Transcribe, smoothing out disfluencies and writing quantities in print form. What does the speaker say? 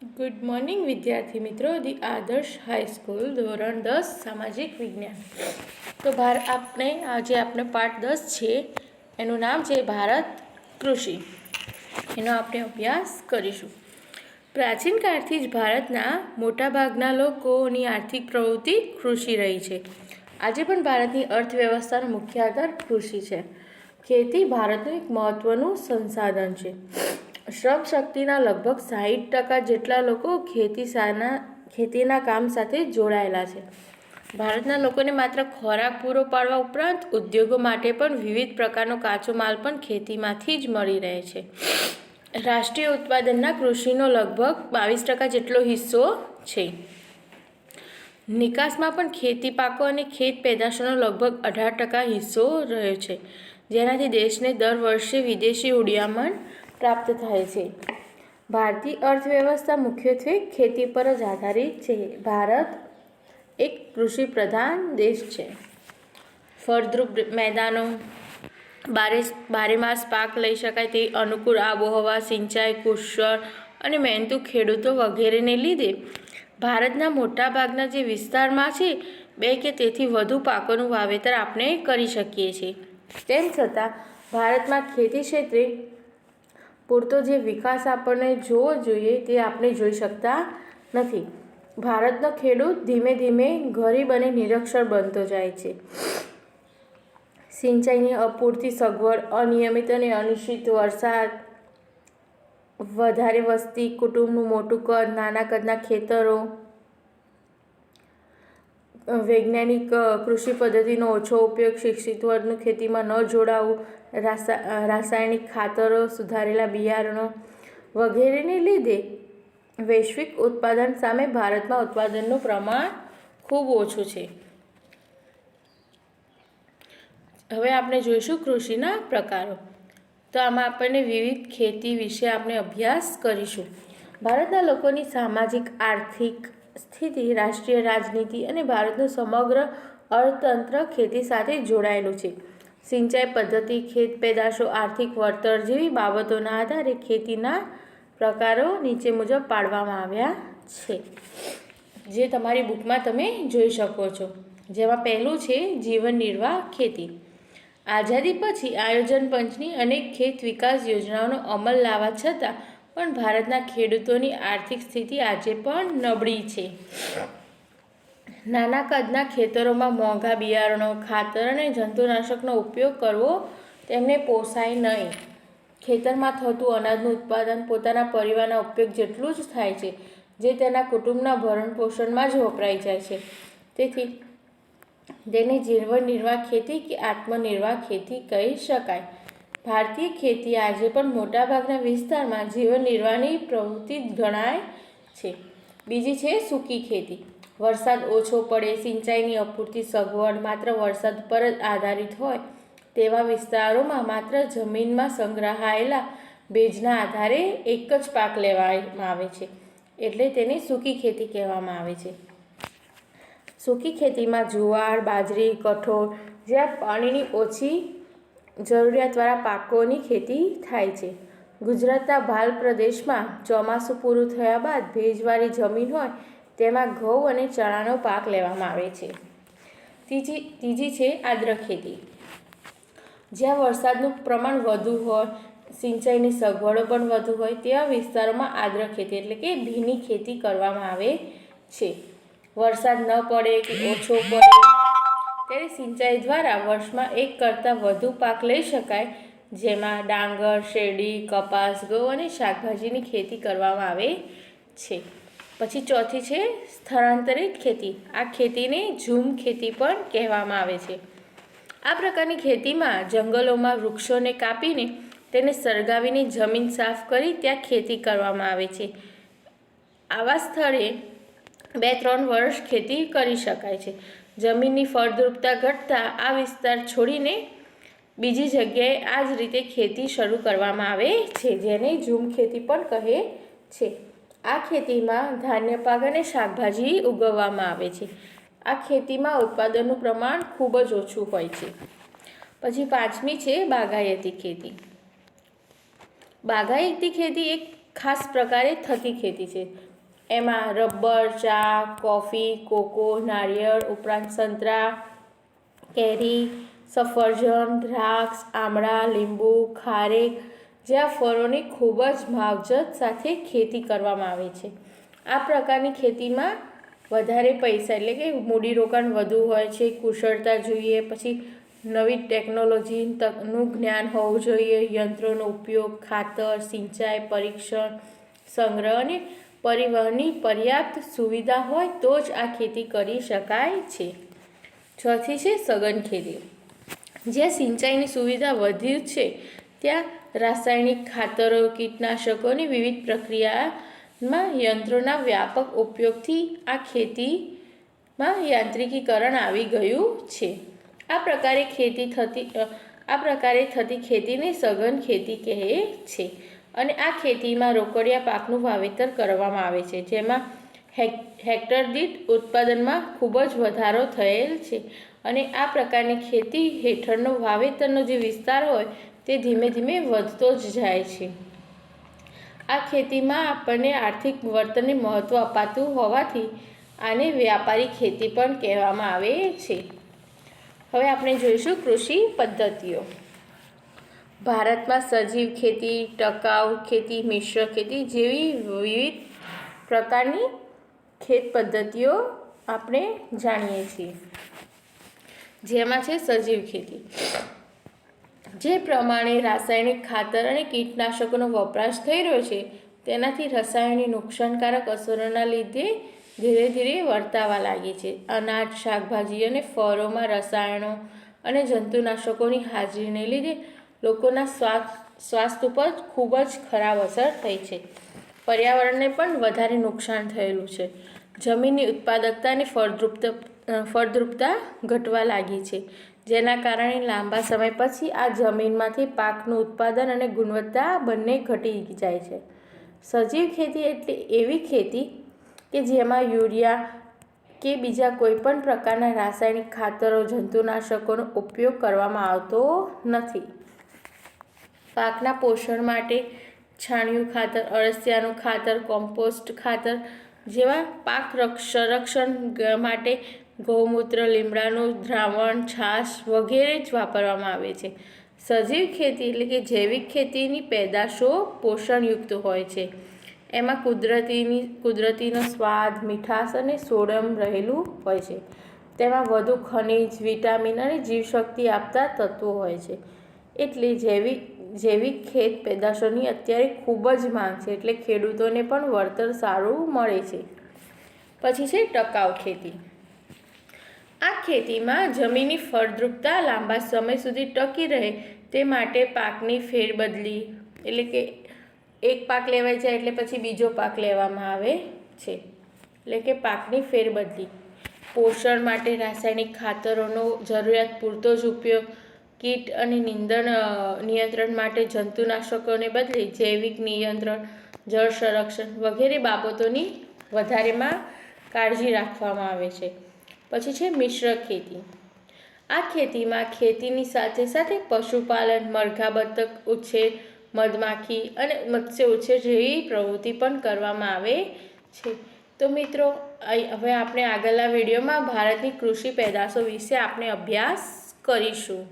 Good morning વિદ્યાર્થી મિત્રો. The આદર્શ હાઈસ્કૂલ ધોરણ 10 સામાજિક વિજ્ઞાન. તો આપણે પાઠ 10 છે, એનું નામ છે ભારત કૃષિ. એનો આપણે અભ્યાસ કરીશું. પ્રાચીન કાળથી જ ભારતના મોટાભાગના લોકોની આર્થિક પ્રવૃત્તિ કૃષિ રહી છે. આજે પણ ભારતની અર્થવ્યવસ્થાનો મુખ્ય આધાર કૃષિ છે. ખેતી ભારતનું એક મહત્વનું સંસાધન છે. શ્રમ શક્તિના લગભગ 60% જેટલા લોકો ખેતીના કામ સાથે જોડાયેલા છે. ભારતના લોકોને માત્ર ખોરાક પૂરો પાડવા ઉપરાંત ઉદ્યોગો માટે પણ વિવિધ પ્રકારનો કાચો માલ પણ ખેતીમાંથી જ મળી રહે છે. રાષ્ટ્રીય ઉત્પાદનના કૃષિનો લગભગ 22% જેટલો હિસ્સો છે. નિકાસમાં પણ ખેતી પાકો અને ખેત પેદાશોનો લગભગ 18% હિસ્સો રહ્યો છે, જેનાથી દેશને દર વર્ષે વિદેશી હુંડિયામણ પ્રાપ્ત થાય છે. ભારતીય અર્થવ્યવસ્થા મુખ્યત્વે ખેતી પર જ આધારિત છે. ભારત એક કૃષિ પ્રધાન દેશ છે. ફળદ્રુપ મેદાનો, બારેમાસ પાક લઈ શકાય તે અનુકૂળ આબોહવા, સિંચાઈ, કુશળ અને મહેનતુ ખેડૂતો વગેરેને લીધે ભારતના મોટાભાગના જે વિસ્તારમાં છે 2 કે તેથી વધુ પાકોનું વાવેતર આપણે કરી શકીએ છીએ. તેમ છતાં ભારતમાં ખેતી ક્ષેત્રે પૂરતો જે વિકાસ આપણને જોવો જોઈએ તે આપણે જોઈ શકતા નથી. ભારતનો ખેડૂત ધીમે ધીમે ગરીબ અને નિરક્ષર બનતો જાય છે. સિંચાઈની અપૂરતી સગવડ, અનિયમિત અને અનિશ્ચિત વરસાદ, વધારે વસ્તી, કુટુંબનું મોટું કદ, નાના કદના ખેતરો, વૈજ્ઞાનિક કૃષિ પદ્ધતિનો ઓછો ઉપયોગ, શિક્ષિત વર્ગનું ખેતીમાં ન જોડાવું, રાસાયણિક ખાતરો, સુધારેલા બિયારણો વગેરેને લીધે વૈશ્વિક ઉત્પાદન સામે ભારતમાં ઉત્પાદનનું પ્રમાણ ખૂબ ઓછું છે. હવે આપણે જોઈશું કૃષિના પ્રકારો. તો આમાં આપણને વિવિધ ખેતી વિશે આપણે અભ્યાસ કરીશું. ભારતના લોકોની સામાજિક આર્થિક સ્થિતિ, રાષ્ટ્રીય રાજનીતિ અને ભારતનું સમગ્ર અર્થતંત્ર ખેતી સાથે જોડાયેલું છે. સિંચાઈ પદ્ધતિ, ખેત પેદાશો, આર્થિક વળતર જેવી બાબતોના આધારે ખેતીના પ્રકારો નીચે મુજબ પાડવામાં આવ્યા છે, જે તમારી બુકમાં તમે જોઈ શકો છો. જેમાં પહેલું છે જીવન નિર્વાહ ખેતી. આઝાદી પછી આયોજન પંચની અનેક ખેત વિકાસ યોજનાઓનો અમલ લાવવા છતાં પણ ભારતના ખેડૂતોની આર્થિક સ્થિતિ આજે પણ નબળી છે. નાના કદના ખેતરોમાં મોંઘા બિયારણો, ખાતર અને જંતુનાશકનો ઉપયોગ કરવો તેમને પોસાય નહીં. ખેતરમાં થતું અનાજનું ઉત્પાદન પોતાના પરિવારના ઉપયોગ જેટલું જ થાય છે, જે તેના કુટુંબના ભરણ પોષણમાં જ વપરાઈ જાય છે. તેથી તેને જીવન નિર્વાહ ખેતી કે આત્મનિર્વાહ ખેતી કહી શકાય. ભારતીય ખેતી આજે પણ મોટાભાગના વિસ્તારમાં જીવન નિર્વાહની પ્રવૃત્તિ ગણાય છે. બીજી છે સૂકી ખેતી. વરસાદ ઓછો પડે, સિંચાઈની અપૂરતી સગવડ, માત્ર વરસાદ પર જ આધારિત હોય તેવા વિસ્તારોમાં માત્ર જમીનમાં સંગ્રહાયેલા ભેજના આધારે એક જ પાક લેવામાં આવે છે, એટલે તેને સૂકી ખેતી કહેવામાં આવે છે. સૂકી ખેતીમાં જુવાર, બાજરી, કઠોળ જેવા પાણીની ઓછી જરૂરિયાતવાળા પાકોની ખેતી થાય છે. ગુજરાતના ભાલ પ્રદેશમાં ચોમાસું પૂરું થયા બાદ ભેજવાળી જમીન હોય તેમાં ઘઉં અને ચણાનો પાક લેવામાં આવે છે. ત્રીજી છે આદ્ર ખેતી. જ્યાં વરસાદનું પ્રમાણ વધુ હોય, સિંચાઈની સગવડો પણ વધુ હોય તેવા વિસ્તારોમાં આદ્ર ખેતી એટલે કે ભીની ખેતી કરવામાં આવે છે. વરસાદ ન પડે કે ઓછો પડે ત્યારે સિંચાઈ દ્વારા વર્ષમાં એક કરતાં વધુ પાક લઈ શકાય, જેમાં ડાંગર, શેરડી, કપાસ, ઘઉં અને શાકભાજીની ખેતી કરવામાં આવે છે. પછી ચોથી છે સ્થળાંતરિત ખેતી. આ ખેતીને ઝૂમ ખેતી પણ કહેવામાં આવે છે. આ પ્રકારની ખેતીમાં જંગલોમાં વૃક્ષોને કાપીને તેને સળગાવીને જમીન સાફ કરી ત્યાં ખેતી કરવામાં આવે છે. આવા સ્થળે 2-3 વર્ષ ખેતી કરી શકાય છે. જમીનની ફળદ્રુપતા ઘટતા આ વિસ્તાર છોડીને બીજી જગ્યાએ આ જ રીતે ખેતી શરૂ કરવામાં આવે છે, જેને ઝૂમ ખેતી પણ કહે છે. આ ખેતીમાં ધાન્ય પાક અને શાકભાજી ઉગવવામાં આવે છે. આ ખેતીમાં ઉત્પાદનનું પ્રમાણ ખૂબ જ ઓછું હોય છે. પછી પાંચમી છે બાગાયતી ખેતી. બાગાયતી ખેતી એક ખાસ પ્રકારે થતી ખેતી છે. એમાં રબર, ચા, કોફી, કોકો, નાળિયેર ઉપરાંત સંતરા, કેરી, સફરજન, દ્રાક્ષ, આમળા, લીંબુ, ખારેક જેવા ફળોની ખૂબ જ માવજત સાથે ખેતી કરવામાં આવે છે. આ પ્રકારની ખેતીમાં વધારે પૈસા એટલે કે મૂડીરોકાણ વધુ હોય છે, કુશળતા જોઈએ, પછી નવી ટેકનોલોજીનું જ્ઞાન હોવું જોઈએ, યંત્રોનો ઉપયોગ, ખાતર, સિંચાઈ, પરીક્ષણ, સંગ્રહ અને પરિવહનની પર્યાપ્ત સુવિધા હોય તો જ આ ખેતી કરી શકાય છે. ચોથી છે સઘન ખેતી. જ્યાં સિંચાઈની સુવિધા વધી છે ત્યાં રાસાયણિક ખાતરો, કીટનાશકોની વિવિધ પ્રક્રિયામાં યંત્રોના વ્યાપક ઉપયોગથી આ ખેતીમાં યાંત્રિકીકરણ આવી ગયું છે. આ પ્રકારે થતી ખેતીને સઘન ખેતી કહે છે. અને આ ખેતીમાં રોકડિયા પાકનું વાવેતર કરવામાં આવે છે, જેમાં હેક્ટર દીઠ ઉત્પાદનમાં ખૂબ જ વધારો થયેલ છે. અને આ પ્રકારની ખેતી હેઠળનો વાવેતરનો જે વિસ્તાર હોય તે ધીમે ધીમે વધતો જ જાય છે. આ ખેતીમાં આપણને આર્થિક વર્તનને મહત્ત્વ અપાતું હોવાથી આને વ્યાપારી ખેતી પણ કહેવામાં આવે છે. હવે આપણે જોઈશું કૃષિ પદ્ધતિઓ. ભારતમાં સજીવ ખેતી, ટકાઉ ખેતી, મિશ્ર ખેતી જેવી વિવિધ પ્રકારની ખેત પદ્ધતિઓ આપણે જાણીએ છીએ. જેમાં છે સજીવ ખેતી. જે પ્રમાણે રાસાયણિક ખાતર અને કીટનાશકોનો વપરાશ થઈ રહ્યો છે તેનાથી રસાયણની નુકસાનકારક અસરોના લીધે ધીરે ધીરે વર્તાવા લાગી છે. અનાજ, શાકભાજી અને ફળોમાં રસાયણો અને જંતુનાશકોની હાજરીને લીધે લોકોના સ્વાસ્થ્ય ઉપર ખૂબ જ ખરાબ અસર થઈ છે. પર્યાવરણને પણ વધારે નુકસાન થયેલું છે. જમીનની ઉત્પાદકતા અને ફળદ્રુપતા ઘટવા લાગી છે, જેના કારણે લાંબા સમય પછી આ જમીનમાંથી પાકનું ઉત્પાદન અને ગુણવત્તા બંને ઘટી જાય છે. સજીવ ખેતી એટલે એવી ખેતી કે જેમાં યુરિયા કે બીજા કોઈપણ પ્રકારના રાસાયણિક ખાતરો, જંતુનાશકોનો ઉપયોગ કરવામાં આવતો નથી. પાકના પોષણ માટે છાણિયું ખાતર, અળસિયાનું ખાતર, કોમ્પોસ્ટ ખાતર જેવા પાક સંરક્ષણ માટે ગૌમૂત્ર, લીમડાનું દ્રાવણ, છાશ વગેરે જ વાપરવામાં આવે છે. સજીવ ખેતી એટલે કે જૈવિક ખેતીની પેદાશો પોષણયુક્ત હોય છે. એમાં કુદરતીનો સ્વાદ, મીઠાશ અને સોડમ રહેલું હોય છે. તેમાં વધુ ખનિજ, વિટામિન અને જીવશક્તિ આપતા તત્વો હોય છે. એટલે જૈવિક ખેત પેદાશોની અત્યારે ખૂબ જ માંગ છે, એટલે ખેડૂતોને પણ વળતર સારું મળે છે. પછી છે ટકાઉ ખેતી. આ ખેતીમાં જમીનની ફળદ્રુપતા લાંબા સમય સુધી ટકી રહે તે માટે પાકની ફેરબદલી એટલે કે એક પાક લેવાઈ જાય એટલે પછી બીજો પાક લેવામાં આવે છે, એટલે કે પાકની ફેરબદલી. પોષણ માટે રાસાયણિક ખાતરોનો જરૂરિયાત પૂરતો જ ઉપયોગ, કીટ અને નિયંત્રણ માટે જંતુનાશકોને બદલે જૈવિક નિયંત્રણ, જળ સંરક્ષણ વગેરે બાબતોની વધારેમાં કાળજી રાખવામાં આવે છે. પછી છે મિશ્ર ખેતી. આ ખેતીમાં ખેતીની સાથે સાથે પશુપાલન, મરઘા બતક ઉછેર, મધમાખી અને મત્સ્ય ઉછેર જેવી પ્રવૃત્તિ પણ કરવામાં આવે છે. તો મિત્રો, હવે આપણે આગળના વિડીયોમાં ભારતની કૃષિ પેદાશો વિશે આપણે અભ્યાસ કરીશું.